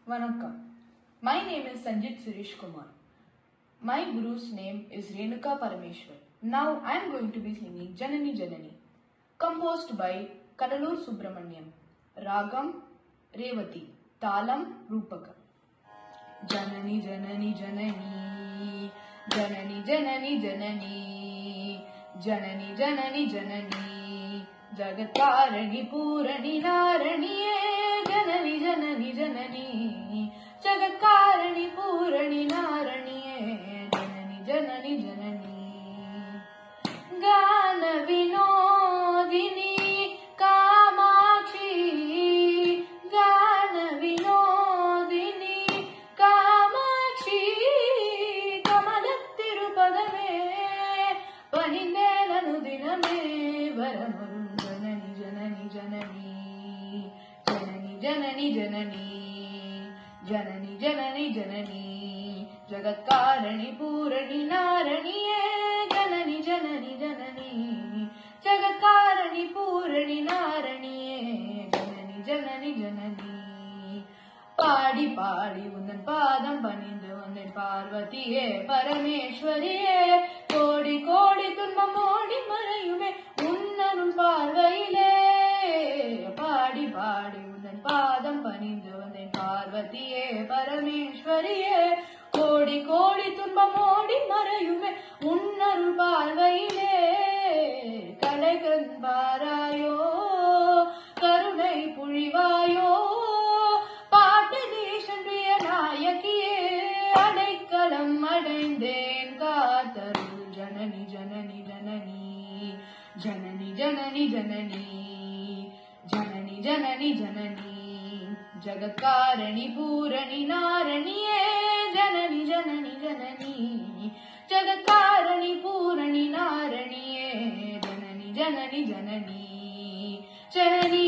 Vanakkam. My name is Sanjit Suresh Kumar. My guru's name is Renuka Parameshwar. Now I am going to be singing Janani Janani, composed by Kadalur Subramaniam. Ragam Revati, Talam Rupaka. Janani Janani Janani, Janani Janani Janani, Janani Janani Janani, Jagatkarani Purani Naraniye, Janani Janani Janani, Jagatkarani Purani Naraniye, Janani Janani Janani. Gana Vinodini Kamakshi, Gana Vinodini Kamakshi, Kamalattirupadame, Paninelanu Diname, Varamurun Janani Janani Janani, Janani Janani Janani, Janani Janani Janani, Jagatkarani Purani Naraniye, Janani Janani Janani, Jagatkarani Purani Naraniye, Janani Janani Janani. பாடி பாடி உந்தன் பாதம் பணிந்து வந்தேன் பார்வதியே பரமேஸ்வரியே, கோடி கோடி துன்பம் ஓடி மறையுமே உன்னருள் பார்வையிலே. பாடி பாடி உந்தன் பாதம் பணிந்து வந்தேன் பார்வதியே பரமேஸ்வரியே, கோடி கோடி துன்பம் ஓடி மறையுமே உன்னருள் பார்வையிலே. கலைகண் பாராயோ கருணை புழிவாயோ, அடைக்கலம் அடைந்தேன் காத்தருள் ஜனனி ஜனனி ஜனனி, ஜனனி ஜனனி ஜனனி, ஜனனி ஜனனி ஜனனி, ஜகத்காரணி பூரணி நாரணியே, ஜனனி ஜனனி ஜனனி, ஜகத்காரணி பூரணி நாரணியே, ஜனனி ஜனனி ஜனனி, ஜனனி